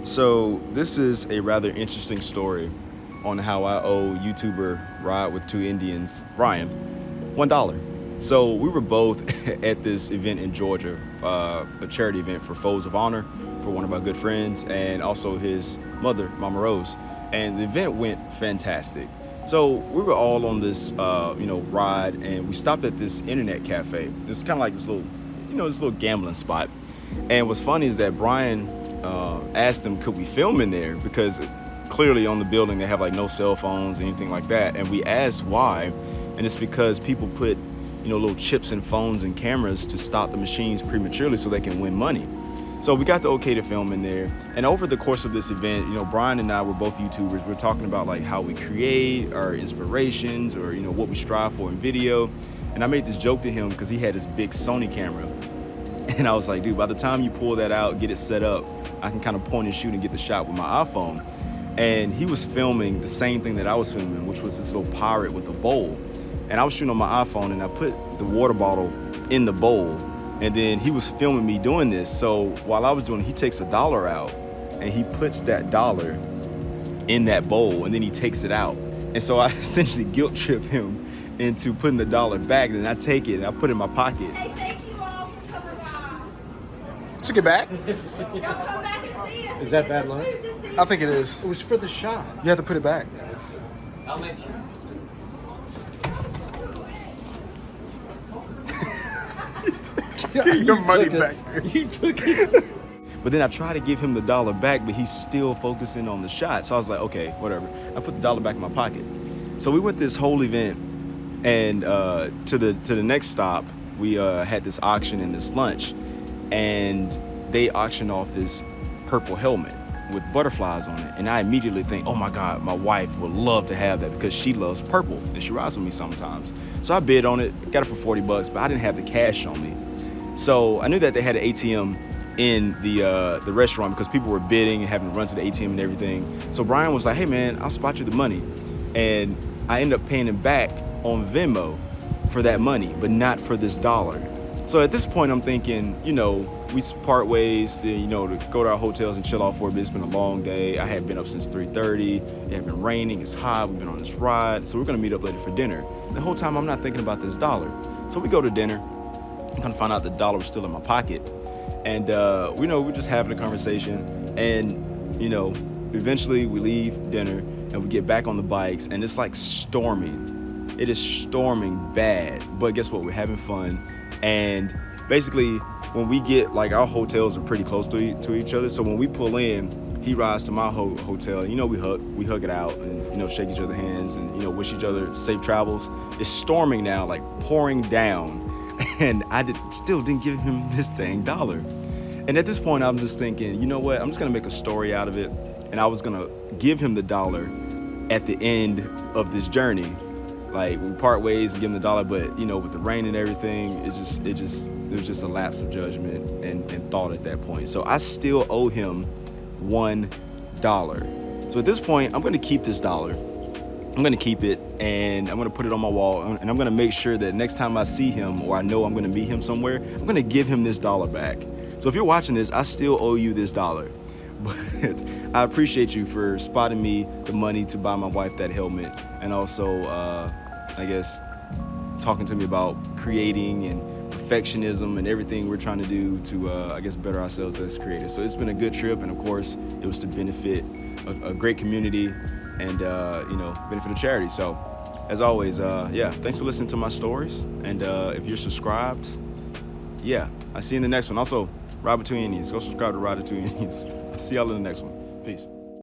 So this is a rather interesting story on how I owe YouTuber Ride with Two Indians, Ryan, $1. So we were both at this event in Georgia, a charity event for Foes of Honor for one of our good friends and also his mother, Mama Rose. And the event went fantastic. So we were all on this, ride, and we stopped at this internet cafe. It was kind of like this little, this little gambling spot. And what's funny is that Brian asked them, could we film in there? Because clearly on the building they have like no cell phones or anything like that. And we asked why, and it's because people put, little chips in phones and cameras to stop the machines prematurely so they can win money. So we got the okay to film in there. And over the course of this event, Brian and I were both YouTubers. We're talking about like how we create, our inspirations, or what we strive for in video. And I made this joke to him because he had this big Sony camera. And I was like, dude, by the time you pull that out, get it set up, I can kind of point and shoot and get the shot with my iPhone. And he was filming the same thing that I was filming, which was this little pirate with a bowl. And I was shooting on my iPhone, and I put the water bottle in the bowl. And then he was filming me doing this. So while I was doing it, he takes $1 out and he puts that dollar in that bowl, and then he takes it out. And so I essentially guilt trip him into putting the dollar back. Then I take it and I put it in my pocket. Hey, thank you all for coming by. Took it back? Y'all come back and see us. Is that bad luck? I think it is. It was for the shot. You have to put it back. I'll make sure. Get your money took it. back, dude. You took it. But then I try to give him the dollar back, but he's still focusing on the shot. So I was like, okay, whatever. I put the dollar back in my pocket. So we went this whole event, and to the next stop, we had this auction and this lunch, and they auctioned off this purple helmet with butterflies on it. And I immediately think, oh my God, my wife would love to have that because she loves purple and she rides with me sometimes. So I bid on it, got it for $40, but I didn't have the cash on me. So I knew that they had an ATM in the restaurant because people were bidding and having to run to the ATM and everything. So Brian was like, hey man, I'll spot you the money. And I ended up paying him back on Venmo for that money, but not for this dollar. So at this point I'm thinking, we part ways, to go to our hotels and chill out for a bit. It's been a long day. I had been up since 3:30. It had been raining, it's hot, we've been on this ride. So we're gonna meet up later for dinner. The whole time I'm not thinking about this dollar. So we go to dinner, I'm gonna find out the dollar was still in my pocket. And we're just having a conversation, and eventually we leave dinner and we get back on the bikes, and it's like storming. It is storming bad, but guess what? We're having fun. And basically when we get, like, our hotels are pretty close to each other, so when we pull in, he rides to my hotel. We hug it out and shake each other's hands and wish each other safe travels. It's storming now, like pouring down, and I still didn't give him this dang dollar. And at this point I'm just thinking, you know what, I'm just gonna make a story out of it, and I was gonna give him the dollar at the end of this journey. Like, we part ways and give him the dollar, but with the rain and everything, it was just a lapse of judgment and thought at that point. So I still owe him $1. So at this point, I'm gonna keep this dollar. I'm gonna keep it, and I'm gonna put it on my wall, and I'm gonna make sure that next time I see him, or I know I'm gonna meet him somewhere, I'm gonna give him this dollar back. So if you're watching this, I still owe you this dollar. But I appreciate you for spotting me the money to buy my wife that helmet, and also, I guess, talking to me about creating and perfectionism and everything we're trying to do to, better ourselves as creators. So it's been a good trip, and of course, it was to benefit a great community and, benefit a charity. So, as always, thanks for listening to my stories. And if you're subscribed, I see you in the next one. Also, Ride with Two Indians. Go subscribe to Ride with Two Indians. I'll see y'all in the next one. Peace.